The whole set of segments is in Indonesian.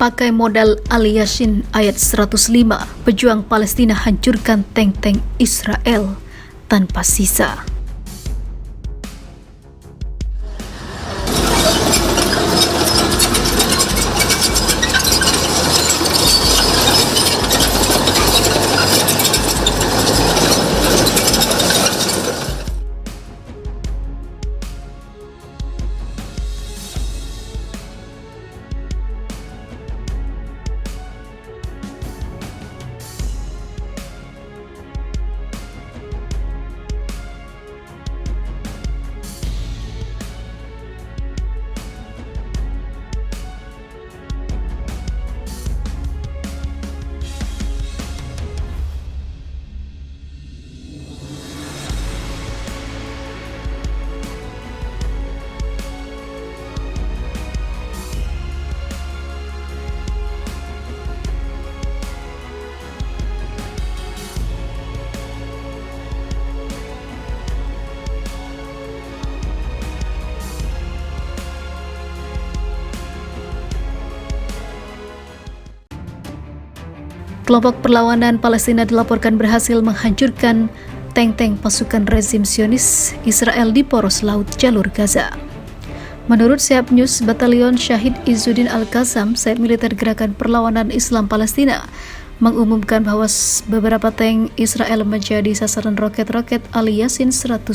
Pakai modal Al-Yasin ayat 105, pejuang Palestina hancurkan tank-tank Israel tanpa sisa. Kelompok perlawanan Palestina dilaporkan berhasil menghancurkan tank-tank pasukan rezim Zionis Israel di poros laut jalur Gaza. Menurut Syahab News, Batalion Syahid Izzuddin Al-Qassam, Sayap Militer Gerakan Perlawanan Islam Palestina, mengumumkan bahwa beberapa tank Israel menjadi sasaran roket-roket Al-Yasin 105.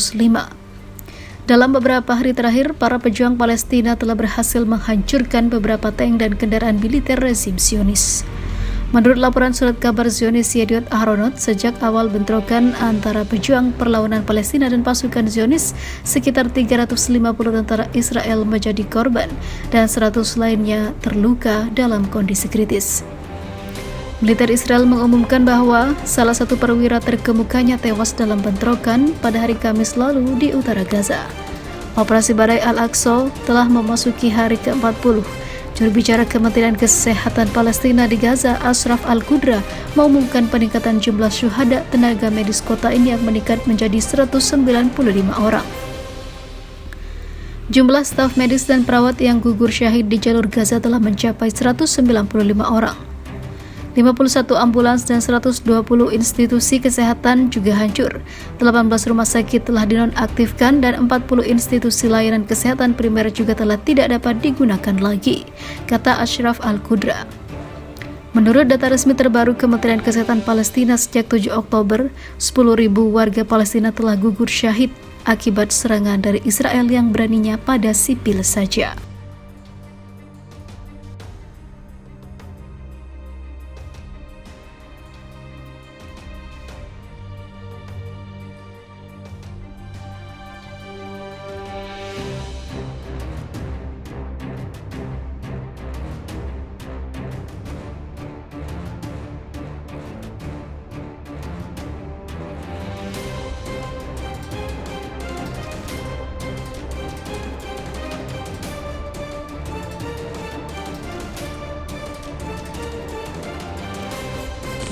Dalam beberapa hari terakhir, para pejuang Palestina telah berhasil menghancurkan beberapa tank dan kendaraan militer rezim Zionis. Menurut laporan surat kabar Zionis Yediot Ahronot, sejak awal bentrokan antara pejuang perlawanan Palestina dan pasukan Zionis, sekitar 350 tentara Israel menjadi korban dan 100 lainnya terluka dalam kondisi kritis. Militer Israel mengumumkan bahwa salah satu perwira terkemukanya tewas dalam bentrokan pada hari Kamis lalu di utara Gaza. Operasi Badai Al-Aqsa telah memasuki hari ke-40. Juru bicara Kementerian Kesehatan Palestina di Gaza, Ashraf Al-Qudra, mengumumkan peningkatan jumlah syuhada tenaga medis kota ini yang meningkat menjadi 195 orang. Jumlah staf medis dan perawat yang gugur syahid di jalur Gaza telah mencapai 195 orang. 51 ambulans dan 120 institusi kesehatan juga hancur. 18 rumah sakit telah dinonaktifkan dan 40 institusi layanan kesehatan primer juga telah tidak dapat digunakan lagi, kata Ashraf Al-Qudra. Menurut data resmi terbaru Kementerian Kesehatan Palestina, sejak 7 Oktober, 10.000 warga Palestina telah gugur syahid akibat serangan dari Israel yang beraninya pada sipil saja.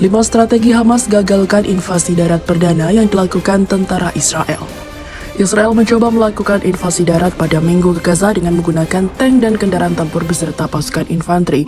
Lima strategi Hamas gagalkan invasi darat perdana yang dilakukan tentara Israel. Israel mencoba melakukan invasi darat pada Minggu ke Gaza dengan menggunakan tank dan kendaraan tempur beserta pasukan infanteri.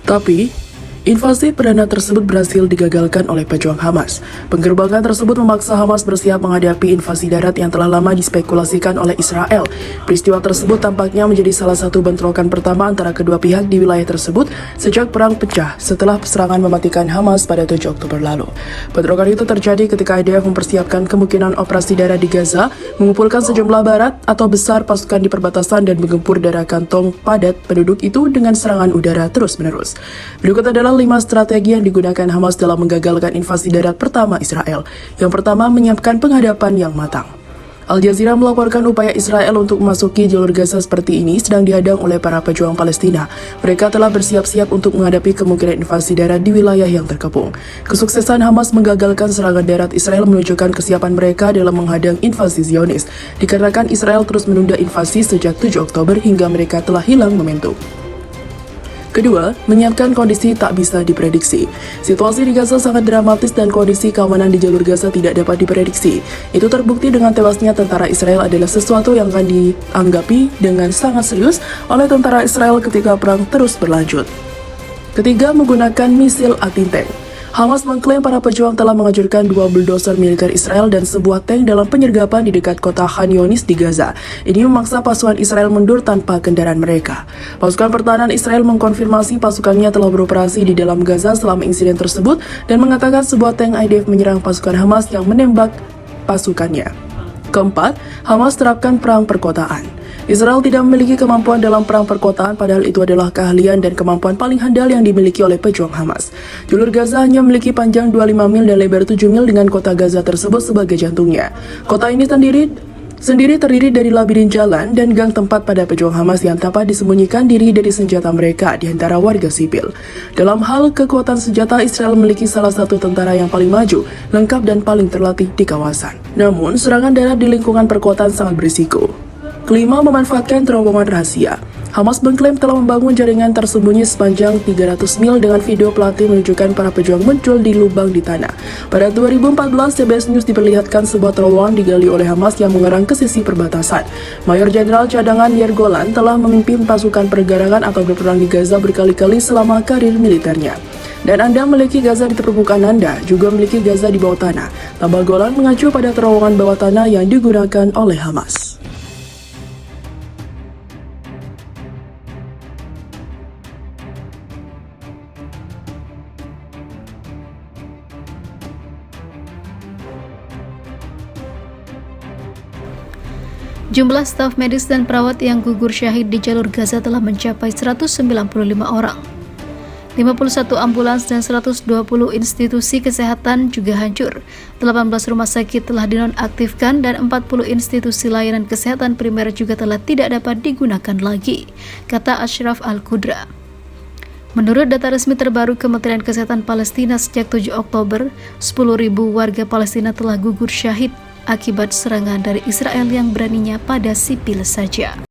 Tapi invasi perdana tersebut berhasil digagalkan oleh pejuang Hamas. Penggerbakan tersebut memaksa Hamas bersiap menghadapi invasi darat yang telah lama dispekulasikan oleh Israel. Peristiwa tersebut tampaknya menjadi salah satu bentrokan pertama antara kedua pihak di wilayah tersebut sejak perang pecah setelah serangan mematikan Hamas pada 7 Oktober lalu. Bentrokan itu terjadi ketika IDF mempersiapkan kemungkinan operasi darat di Gaza, mengumpulkan sejumlah barat atau besar pasukan di perbatasan dan menggempur daerah kantong padat penduduk itu dengan serangan udara terus-menerus. Berikut adalah 5 strategi yang digunakan Hamas dalam menggagalkan invasi darat pertama Israel. Yang pertama, menyiapkan penghadapan yang matang. Al Jazeera melaporkan upaya Israel untuk memasuki jalur Gaza seperti ini sedang dihadang oleh para pejuang Palestina. Mereka telah bersiap-siap untuk menghadapi kemungkinan invasi darat di wilayah yang terkepung. Kesuksesan Hamas menggagalkan serangan darat Israel menunjukkan kesiapan mereka dalam menghadang invasi Zionis, dikarenakan Israel terus menunda invasi sejak 7 Oktober hingga mereka telah hilang momentum. Kedua, menyiapkan kondisi tak bisa diprediksi. Situasi di Gaza sangat dramatis dan kondisi keamanan di jalur Gaza tidak dapat diprediksi. Itu terbukti dengan tewasnya tentara Israel adalah sesuatu yang akan dianggapi dengan sangat serius oleh tentara Israel ketika perang terus berlanjut. Ketiga, menggunakan misil anti-tank. Hamas mengklaim para pejuang telah menghancurkan 2 bulldozer militer Israel dan sebuah tank dalam penyergapan di dekat kota Khan Younis di Gaza. Ini memaksa pasukan Israel mundur tanpa kendaraan mereka. Pasukan pertahanan Israel mengkonfirmasi pasukannya telah beroperasi di dalam Gaza selama insiden tersebut dan mengatakan sebuah tank IDF menyerang pasukan Hamas yang menembak pasukannya. Keempat, Hamas terapkan perang perkotaan. Israel tidak memiliki kemampuan dalam perang perkotaan, padahal itu adalah keahlian dan kemampuan paling handal yang dimiliki oleh pejuang Hamas. Jalur Gaza hanya memiliki panjang 25 mil dan lebar 7 mil dengan kota Gaza tersebut sebagai jantungnya. Kota ini sendiri terdiri dari labirin jalan dan gang tempat pada pejuang Hamas yang dapat disembunyikan diri dari senjata mereka di antara warga sipil. Dalam hal kekuatan senjata, Israel memiliki salah satu tentara yang paling maju, lengkap dan paling terlatih di kawasan. Namun, serangan darat di lingkungan perkotaan sangat berisiko. Kelima, memanfaatkan terowongan rahasia. Hamas mengklaim telah membangun jaringan tersembunyi sepanjang 300 mil dengan video pelatih menunjukkan para pejuang muncul di lubang di tanah. Pada 2014, CBS News diperlihatkan sebuah terowongan digali oleh Hamas yang mengarah ke sisi perbatasan. Mayor Jenderal Cadangan Yair Golan telah memimpin pasukan pergerakan atau berperang di Gaza berkali-kali selama karir militernya. Dan Anda memiliki Gaza di permukaan, Anda juga memiliki Gaza di bawah tanah. Tambah Golan mengacu pada terowongan bawah tanah yang digunakan oleh Hamas. Jumlah staf medis dan perawat yang gugur syahid di jalur Gaza telah mencapai 195 orang. 51 ambulans dan 120 institusi kesehatan juga hancur. 18 rumah sakit telah dinonaktifkan dan 40 institusi layanan kesehatan primer juga telah tidak dapat digunakan lagi, kata Ashraf Al-Qudra. Menurut data resmi terbaru Kementerian Kesehatan Palestina sejak 7 Oktober, 10.000 warga Palestina telah gugur syahid akibat serangan dari Israel yang beraninya pada sipil saja.